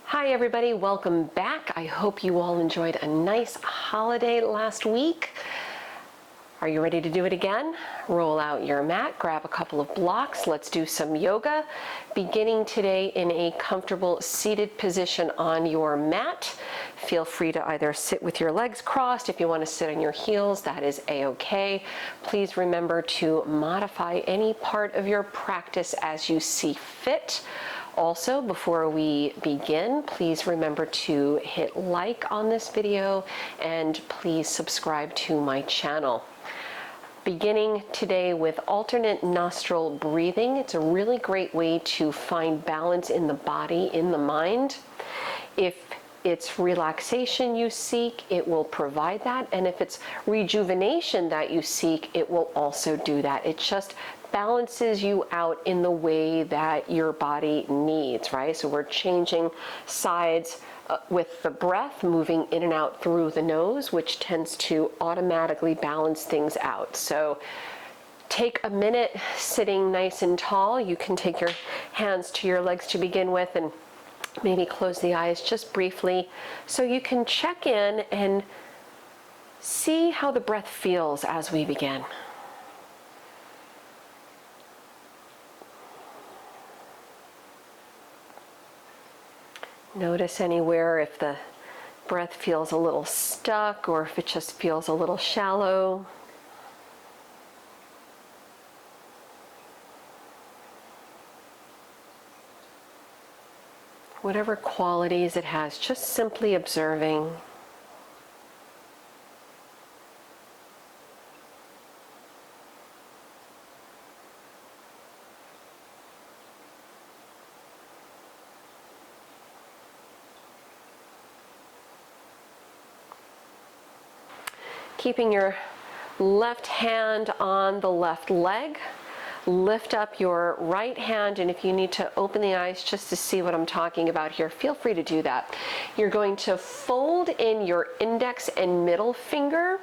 Hi everybody, welcome back. I hope you all enjoyed a nice holiday last week. Are you ready to do it again? Roll out your mat, grab a couple of blocks. Let's do some yoga. Beginning today in a comfortable seated position on your mat. Feel free to either sit with your legs crossed. If you want to sit on your heels, that is a-okay. Please remember to modify any part of your practice as you see fit. Also, before we begin, please remember to hit like on this video and please subscribe to my channel. Beginning today with alternate nostril breathing. It's a really great way to find balance in the body, in the mind. If it's relaxation you seek, it will provide that. And if it's rejuvenation that you seek, it will also do that. It just balances you out in the way that your body needs, right? So we're changing sides with the breath, moving in and out through the nose, which tends to automatically balance things out. So take a minute sitting nice and tall. You can take your hands to your legs to begin with and maybe close the eyes just briefly so you can check in and see how the breath feels as we begin. Notice anywhere if the breath feels a little stuck or if it just feels a little shallow. Whatever qualities it has, just simply observing. Keeping your left hand on the left leg. Lift up your right hand, and if you need to open the eyes just to see what I'm talking about here, feel free to do that. You're going to fold in your index and middle finger,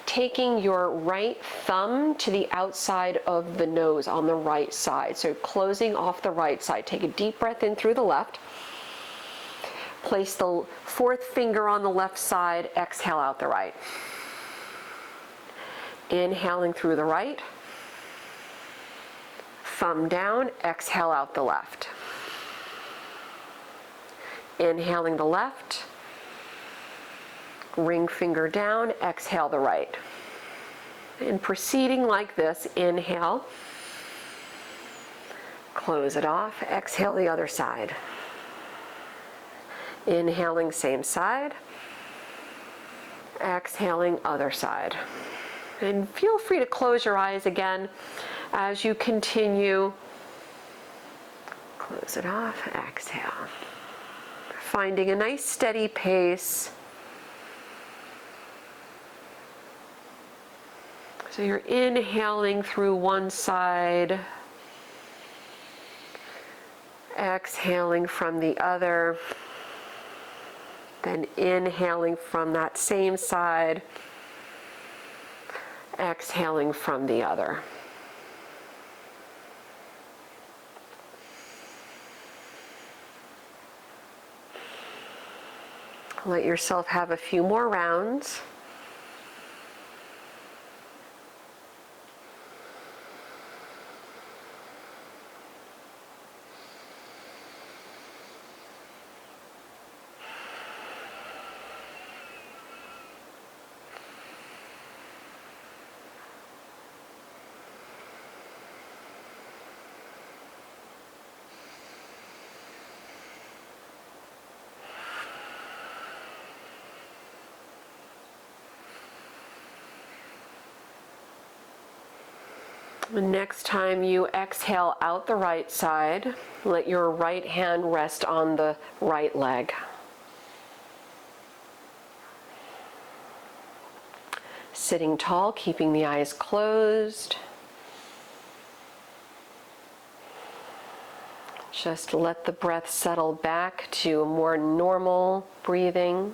taking your right thumb to the outside of the nose on the right side. So closing off the right side. Take a deep breath in through the left. Place the fourth finger on the left side, exhale out the right. Inhaling through the right. Thumb down, exhale out the left. Inhaling the left. Ring finger down, exhale the right. And proceeding like this, inhale. Close it off, exhale the other side. Inhaling same side. Exhaling other side. And feel free to close your eyes again as you continue. Close it off, exhale. Finding a nice steady pace. So you're inhaling through one side, exhaling from the other, then inhaling from that same side, exhaling from the other. Let yourself have a few more rounds. The next time you exhale out the right side, let your right hand rest on the right leg. Sitting tall, keeping the eyes closed. Just let the breath settle back to a more normal breathing.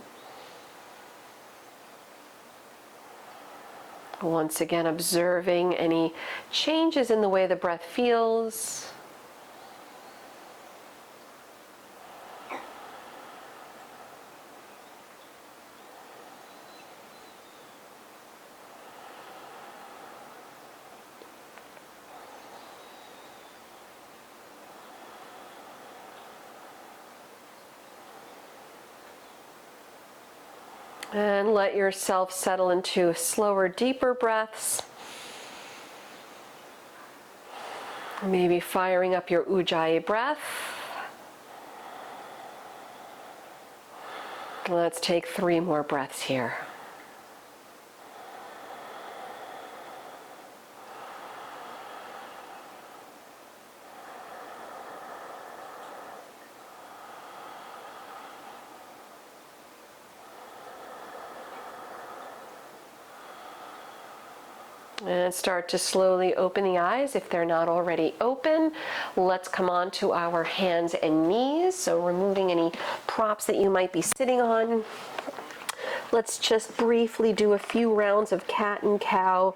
Once again, observing any changes in the way the breath feels. And let yourself settle into slower, deeper breaths. Maybe firing up your Ujjayi breath. Let's take 3 more breaths here. And start to slowly open the eyes if they're not already open. Let's come on to our hands and knees. So removing any props that you might be sitting on. Let's just briefly do a few rounds of cat and cow,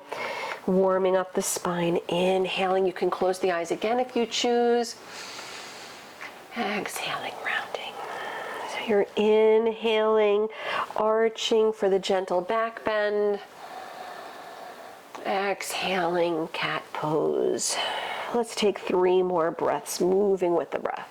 warming up the spine. Inhaling, you can close the eyes again if you choose. Exhaling, rounding. So you're inhaling, arching for the gentle back bend. Exhaling, cat pose. Let's take 3 more breaths, moving with the breath.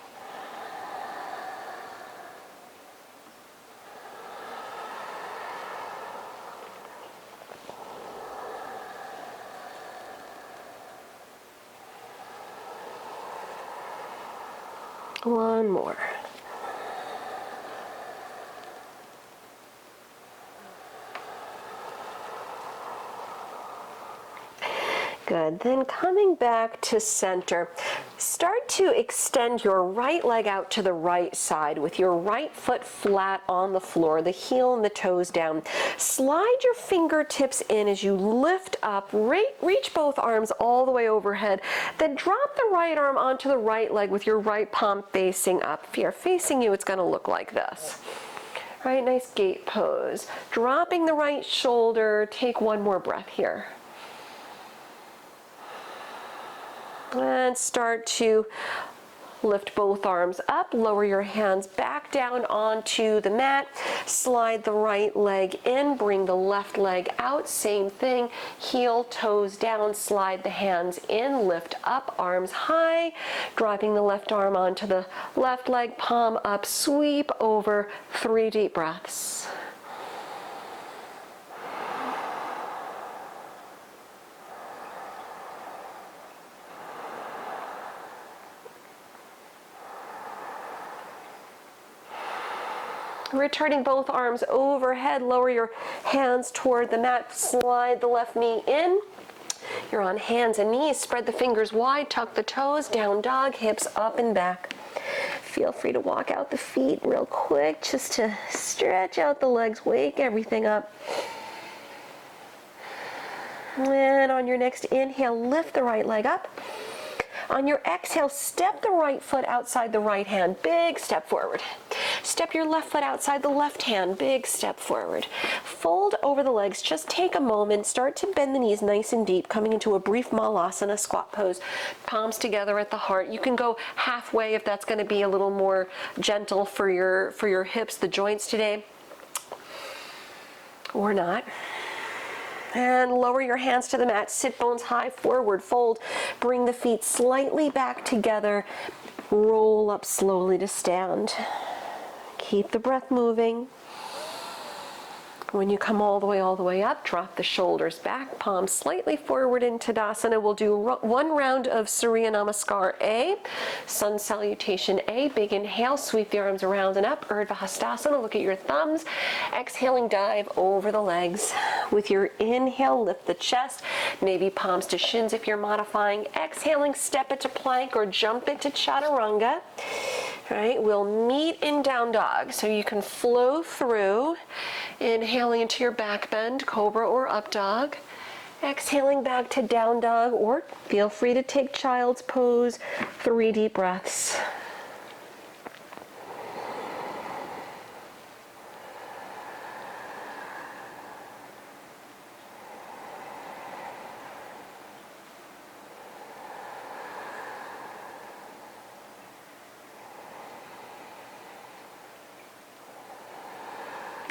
One more. Good. Then coming back to center, start to extend your right leg out to the right side with your right foot flat on the floor, the heel and the toes down. Slide your fingertips in as you lift up, reach both arms all the way overhead, then drop the right arm onto the right leg with your right palm facing up. If you're facing you, it's going to look like this. Right, nice gate pose. Dropping the right shoulder, take 1 more breath here. And start to lift both arms up, lower your hands back down onto the mat, slide the right leg in, bring the left leg out, same thing, heel, toes down, slide the hands in, lift up, arms high, dropping the left arm onto the left leg, palm up, sweep over, 3 deep breaths. Returning both arms overhead, lower your hands toward the mat, slide the left knee in. You're on hands and knees, spread the fingers wide, tuck the toes, down dog, hips up and back. Feel free to walk out the feet real quick just to stretch out the legs, wake everything up. And on your next inhale, lift the right leg up. On your exhale, step the right foot outside the right hand, big step forward. Step your left foot outside the left hand, big step forward. Fold over the legs, just take a moment, start to bend the knees nice and deep, coming into a brief malasana squat pose. Palms together at the heart. You can go halfway if that's going to be a little more gentle for your hips, the joints today, or not. And lower your hands to the mat, sit bones high, forward fold, bring the feet slightly back together, roll up slowly to stand. Keep the breath moving. When you come all the way up, drop the shoulders back, palms slightly forward in Tadasana. We'll do 1 round of Surya Namaskar A, Sun Salutation A. Big inhale, sweep the arms around and up, Urdhva Hastasana. Look at your thumbs. Exhaling, dive over the legs. With your inhale, lift the chest, maybe palms to shins if you're modifying. Exhaling, step it to plank or jump it to Chaturanga. Right, we'll meet in down dog, so you can flow through, inhaling into your back bend, cobra or up dog, exhaling back to down dog, or feel free to take child's pose, 3 deep breaths.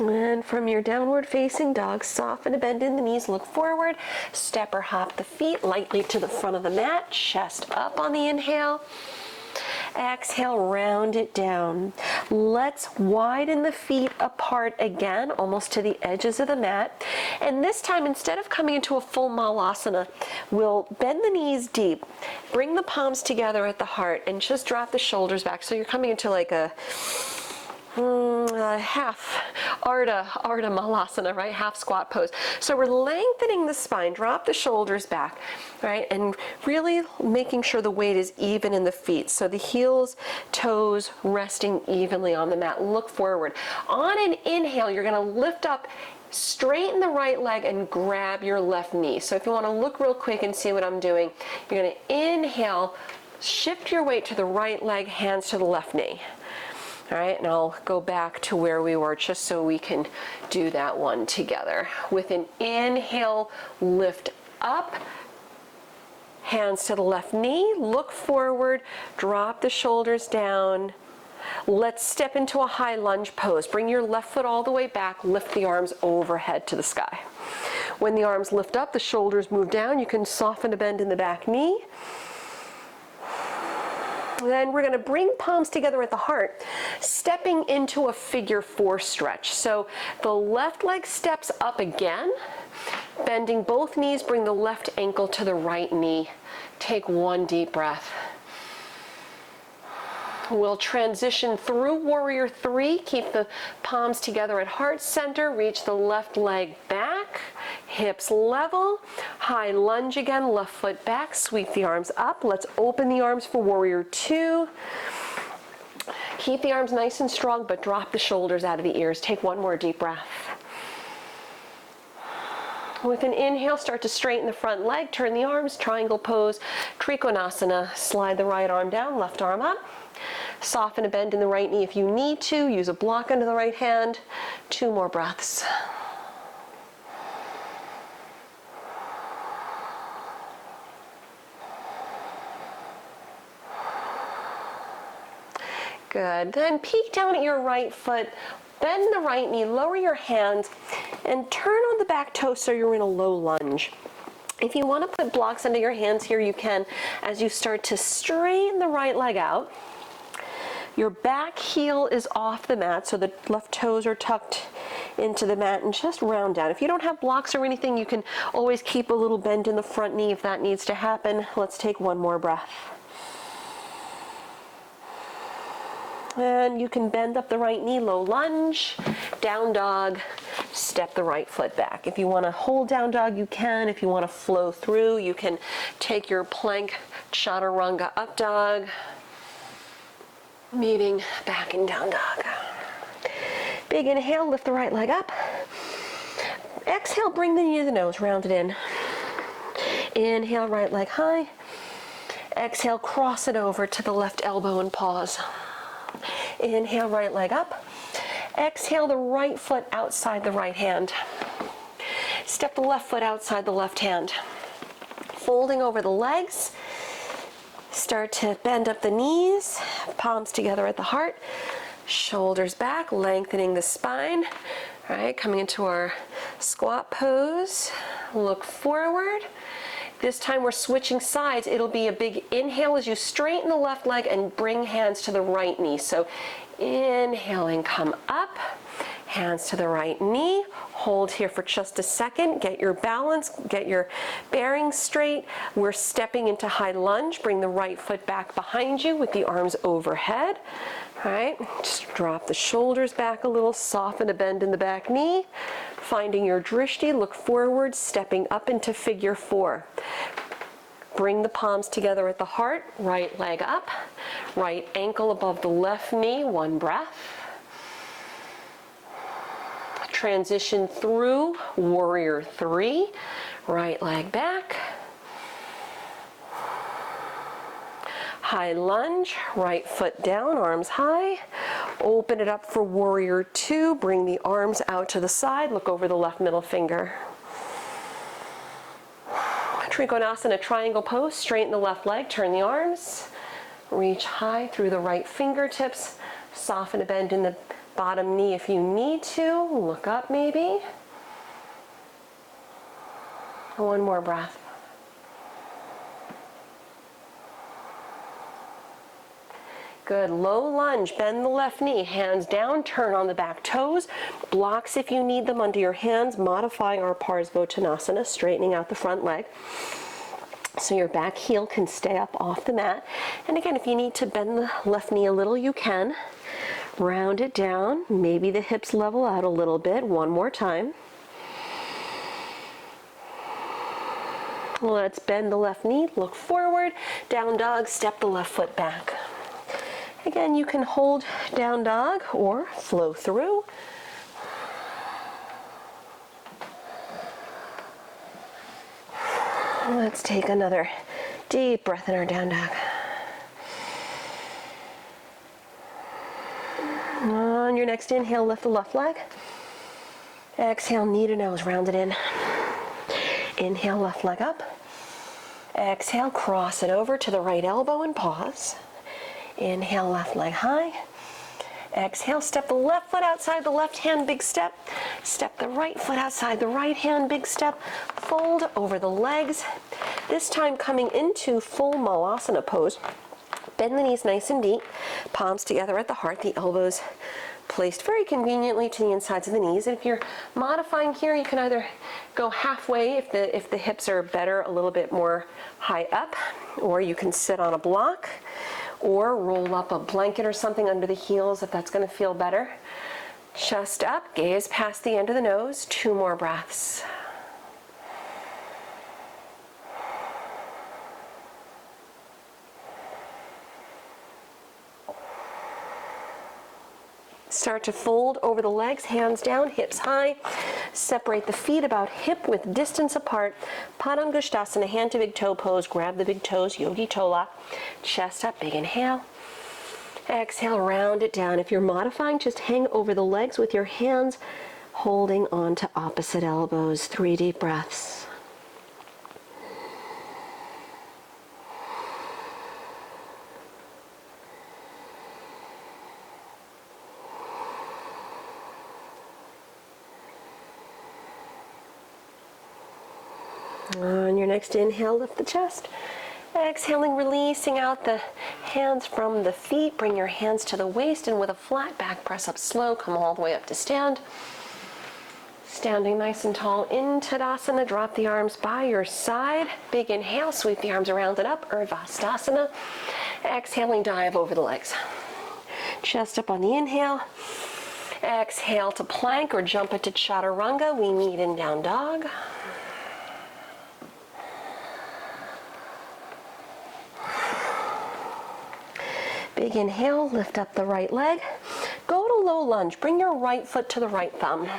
And from your downward facing dog, soften a bend in the knees, look forward, step or hop the feet lightly to the front of the mat, chest up on the inhale. Exhale, round it down. Let's widen the feet apart again, almost to the edges of the mat. And this time, instead of coming into a full malasana, we'll bend the knees deep, bring the palms together at the heart, and just drop the shoulders back. So you're coming into like a half Ardha Malasana, right? Half squat pose. So we're lengthening the spine, drop the shoulders back, right? And really making sure the weight is even in the feet. So the heels, toes resting evenly on the mat. Look forward. On an inhale, you're gonna lift up, straighten the right leg and grab your left knee. So if you wanna look real quick and see what I'm doing, you're gonna inhale, shift your weight to the right leg, hands to the left knee. All right, and I'll go back to where we were just so we can do that one together. With an inhale, lift up, hands to the left knee, look forward, drop the shoulders down. Let's step into a high lunge pose. Bring your left foot all the way back, lift the arms overhead to the sky. When the arms lift up, the shoulders move down. You can soften a bend in the back knee. Then we're going to bring palms together at the heart, stepping into a figure 4 stretch. So the left leg steps up again, bending both knees, bring the left ankle to the right knee. Take one deep breath. We'll transition through warrior 3. Keep the palms together at heart center. Reach the left leg back. Hips level. High lunge again. Left foot back. Sweep the arms up. Let's open the arms for warrior 2. Keep the arms nice and strong, but drop the shoulders out of the ears. Take one more deep breath. With an inhale, start to straighten the front leg. Turn the arms. Triangle pose. Trikonasana. Slide the right arm down. Left arm up. Soften a bend in the right knee if you need to. Use a block under the right hand. 2 more breaths. Good. Then peek down at your right foot. Bend the right knee. Lower your hands and turn on the back toe so you're in a low lunge. If you want to put blocks under your hands here, you can as you start to straighten the right leg out. Your back heel is off the mat, so the left toes are tucked into the mat, and just round down. If you don't have blocks or anything, you can always keep a little bend in the front knee if that needs to happen. Let's take one more breath. And you can bend up the right knee, low lunge, down dog, step the right foot back. If you want to hold down dog, you can. If you want to flow through, you can take your plank chaturanga up dog, meeting back and down dog. Big inhale, lift the right leg up. Exhale, bring the knee to the nose, round it in. Inhale, right leg high. Exhale, cross it over to the left elbow and pause. Inhale, right leg up. Exhale, the right foot outside the right hand. Step the left foot outside the left hand. Folding over the legs. Start to bend up the knees, palms together at the heart, shoulders back, lengthening the spine. All right, coming into our squat pose. Look forward. This time we're switching sides. It'll be a big inhale as you straighten the left leg and bring hands to the right knee. So inhaling, come up, hands to the right knee. Hold here for just a second. Get your balance, get your bearings straight. We're stepping into high lunge. Bring the right foot back behind you with the arms overhead. All right, just drop the shoulders back a little, soften a bend in the back knee. Finding your drishti, look forward, stepping up into figure 4. Bring the palms together at the heart, right leg up, right ankle above the left knee, 1 breath. Transition through warrior 3, right leg back. High lunge, right foot down, arms high. Open it up for warrior 2. Bring the arms out to the side. Look over the left middle finger. Trikonasana, triangle pose. Straighten the left leg, turn the arms. Reach high through the right fingertips. Soften a bend in the bottom knee if you need to. Look up maybe. 1 more breath. Good. Low lunge. Bend the left knee. Hands down. Turn on the back toes. Blocks if you need them under your hands. Modifying our Parsvottanasana, straightening out the front leg, so your back heel can stay up off the mat. And again, if you need to bend the left knee a little, you can. Round it down. Maybe the hips level out a little bit. One more time. Let's bend the left knee, look forward, down dog, step the left foot back. Again, you can hold down dog or flow through. Let's take another deep breath in our down dog. On your next inhale, lift the left leg. Exhale, knee to nose, round it in. Inhale, left leg up. Exhale, cross it over to the right elbow and pause. Inhale, left leg high. Exhale, step the left foot outside the left hand, big step. Step the right foot outside the right hand, big step. Fold over the legs. This time coming into full malasana pose. Bend the knees nice and deep. Palms together at the heart, the elbows placed very conveniently to the insides of the knees. And if you're modifying here, you can either go halfway if the hips are better, a little bit more high up, or you can sit on a block or roll up a blanket or something under the heels if that's going to feel better. Chest up, gaze past the end of the nose. 2 more breaths. Start to fold over the legs, hands down, hips high. Separate the feet about hip width distance apart. Padangusthasana, hand to big toe pose. Grab the big toes, yogi toe lock. Chest up, big inhale. Exhale, round it down. If you're modifying, just hang over the legs with your hands holding on to opposite elbows. 3 deep breaths. On your next inhale, lift the chest. Exhaling, releasing out the hands from the feet. Bring your hands to the waist, and with a flat back, press up slow. Come all the way up to stand. Standing nice and tall in Tadasana. Drop the arms by your side. Big inhale, sweep the arms around and up. Urdhva. Exhaling, dive over the legs. Chest up on the inhale. Exhale to plank or jump into chaturanga. We meet in down dog. Big inhale, lift up the right leg. Go to low lunge. Bring your right foot to the right thumb.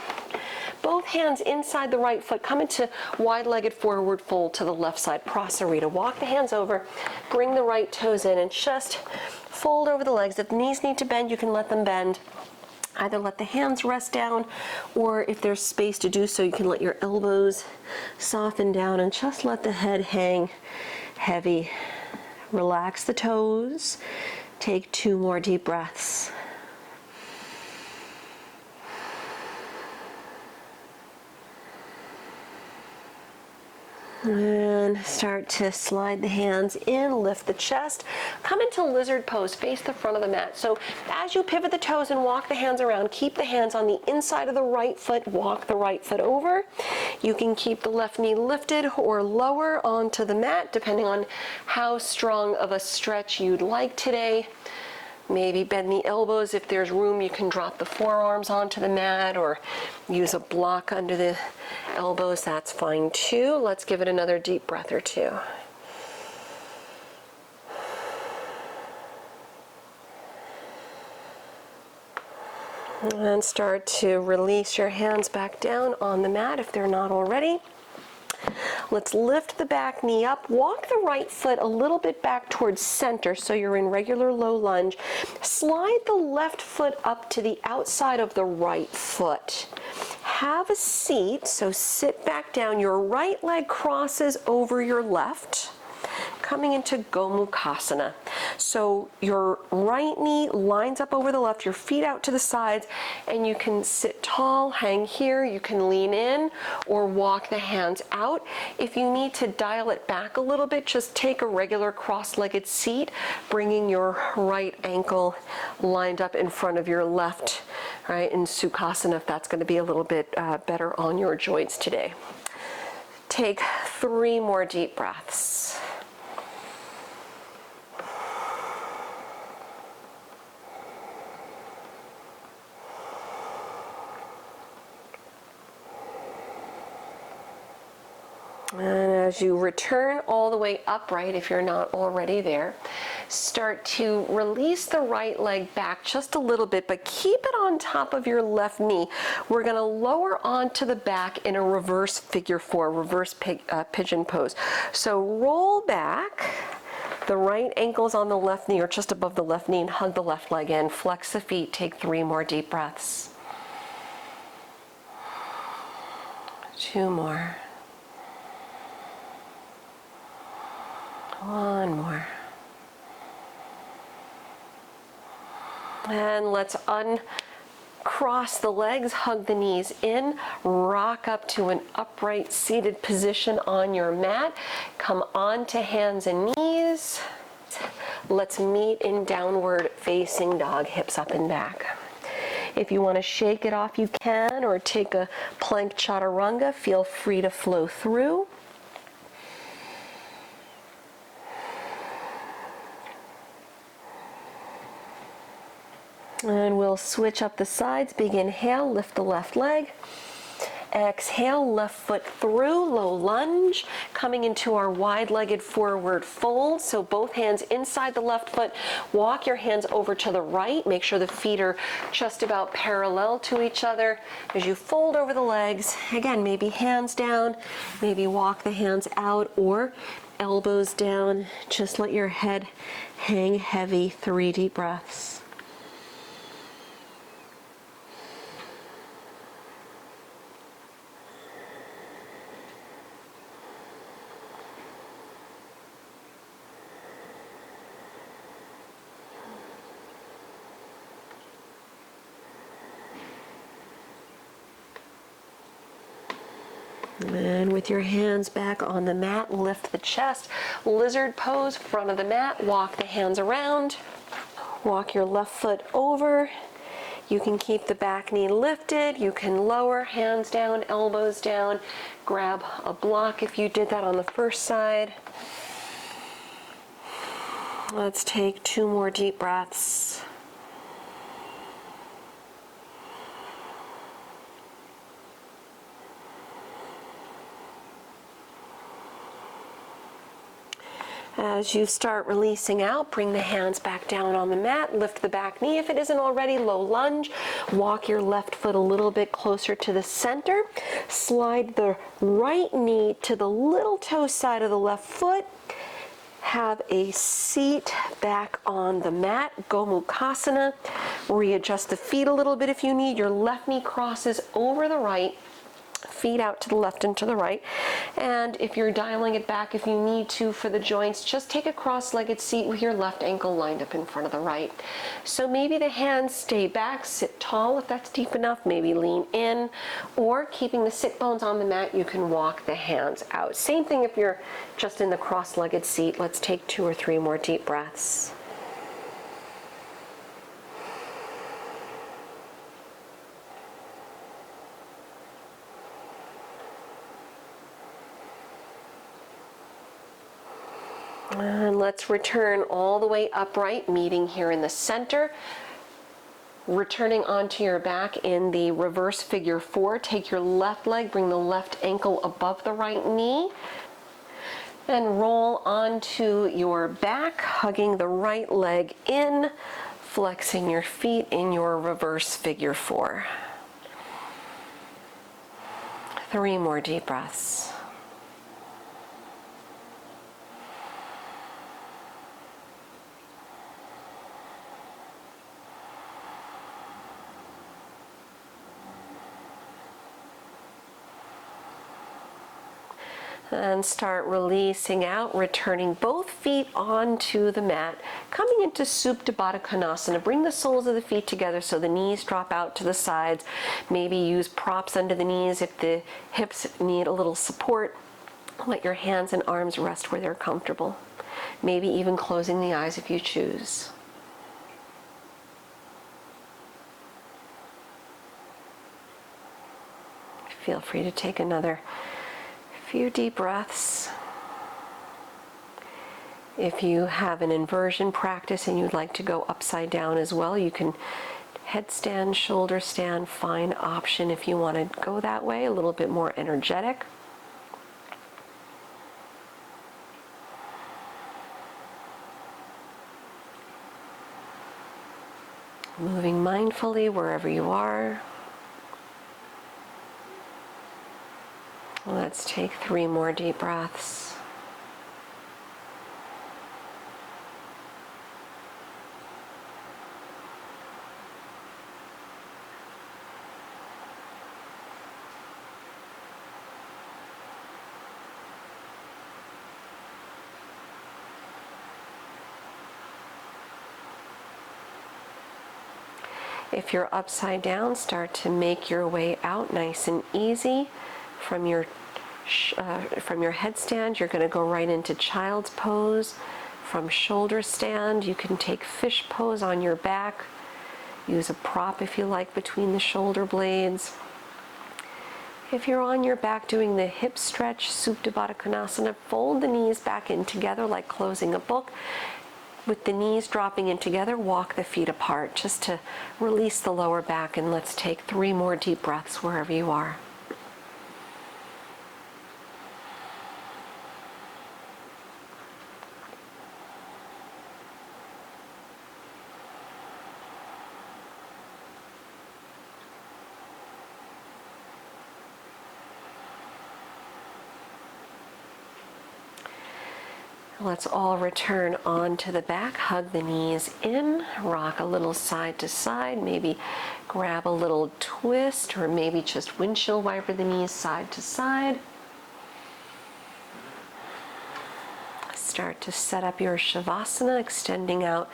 Both hands inside the right foot. Come into wide-legged forward fold to the left side. Prasarita. Walk the hands over. Bring the right toes in and just fold over the legs. If the knees need to bend, you can let them bend. Either let the hands rest down, or if there's space to do so, you can let your elbows soften down and just let the head hang heavy. Relax the toes. Take 2 more deep breaths. And start to slide the hands in, lift the chest. Come into lizard pose, face the front of the mat. So as you pivot the toes and walk the hands around, keep the hands on the inside of the right foot, walk the right foot over. You can keep the left knee lifted or lower onto the mat, depending on how strong of a stretch you'd like today. Maybe bend the elbows. If there's room, you can drop the forearms onto the mat or use a block under the elbows. That's fine too. Let's give it another deep breath or 2. And start to release your hands back down on the mat if they're not already. Let's lift the back knee up. Walk the right foot a little bit back towards center so you're in regular low lunge. Slide the left foot up to the outside of the right foot. Have a seat, so sit back down. Your right leg crosses over your left. coming into Gomukhasana. So your right knee lines up over the left, your feet out to the sides, and you can sit tall, hang here, you can lean in or walk the hands out. If you need to dial it back a little bit, just take a regular cross-legged seat, bringing your right ankle lined up in front of your left, right, in Sukhasana, if that's going to be a little bit better on your joints today. Take 3 more deep breaths. And as you return all the way upright, if you're not already there, start to release the right leg back just a little bit, but keep it on top of your left knee. We're going to lower onto the back in a reverse figure 4, reverse pigeon pose. So roll back. The right ankle's on the left knee or just above the left knee, and hug the left leg in. Flex the feet. Take 3 more deep breaths. 2 more. 1 more. And let's uncross the legs, hug the knees in, rock up to an upright seated position on your mat. Come onto hands and knees. Let's meet in downward facing dog, hips up and back. If you want to shake it off, you can, or take a plank chaturanga. Feel free to flow through. And we'll switch up the sides. Big inhale, lift the left leg. Exhale, left foot through, low lunge, coming into our wide-legged forward fold. So both hands inside the left foot. Walk your hands over to the right. Make sure the feet are just about parallel to each other. As you fold over the legs, again, maybe hands down, maybe walk the hands out or elbows down. Just let your head hang heavy. 3 deep breaths. And with your hands back on the mat, lift the chest. Lizard pose, front of the mat. Walk the hands around. Walk your left foot over. You can keep the back knee lifted. You can lower, hands down, elbows down. Grab a block if you did that on the first side. Let's take 2 more deep breaths. As you start releasing out, bring the hands back down on the mat, lift the back knee if it isn't already, low lunge. Walk your left foot a little bit closer to the center. Slide the right knee to the little toe side of the left foot. Have a seat back on the mat, Gomukhasana. Readjust the feet a little bit if you need. Your left knee crosses over the right. Feet out to the left and to the right. And if you're dialing it back, if you need to for the joints, just take a cross-legged seat with your left ankle lined up in front of the right. So maybe the hands stay back, sit tall if that's deep enough, maybe lean in, or keeping the sit bones on the mat, you can walk the hands out. Same thing if you're just in the cross-legged seat. Let's take 2 or 3 more deep breaths. And let's return all the way upright, meeting here in the center. Returning onto your back in the reverse figure 4. Take your left leg, bring the left ankle above the right knee. And roll onto your back, hugging the right leg in, flexing your feet in your reverse figure 4. 3 more deep breaths. And start releasing out, returning both feet onto the mat, coming into Supta Baddha Konasana. Bring the soles of the feet together so the knees drop out to the sides. Maybe use props under the knees if the hips need a little support. Let your hands and arms rest where they're comfortable. Maybe even closing the eyes if you choose. Feel free to take another few deep breaths. If you have an inversion practice and you'd like to go upside down as well, you can headstand, shoulder stand, fine option if you want to go that way, a little bit more energetic. Moving mindfully wherever you are. Let's take 3 more deep breaths. If you're upside down, start to make your way out nice and easy. From your headstand, you're going to go right into child's pose. From shoulder stand, you can take fish pose on your back. Use a prop if you like between the shoulder blades. If you're on your back doing the hip stretch, Supta Baddha Konasana, fold the knees back in together like closing a book. With the knees dropping in together, walk the feet apart just to release the lower back, and let's take 3 more deep breaths wherever you are. Let's all return onto the back, hug the knees in, rock a little side to side, maybe grab a little twist, or maybe just windshield wiper the knees side to side. Start to set up your Shavasana, extending out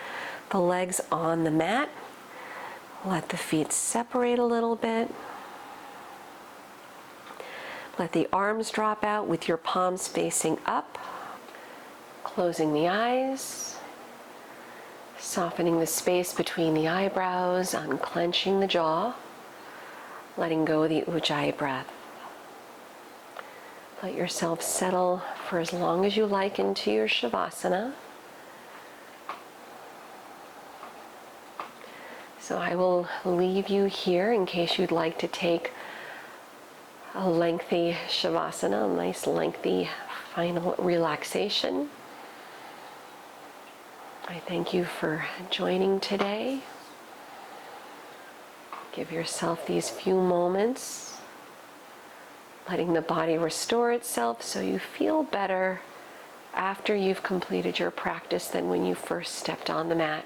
the legs on the mat. Let the feet separate a little bit. Let the arms drop out with your palms facing up. Closing the eyes, softening the space between the eyebrows, unclenching the jaw, letting go of the Ujjayi breath. Let yourself settle for as long as you like into your Shavasana. So I will leave you here in case you'd like to take a lengthy Shavasana, a nice lengthy final relaxation. I thank you for joining today. Give yourself these few moments, letting the body restore itself so you feel better after you've completed your practice than when you first stepped on the mat.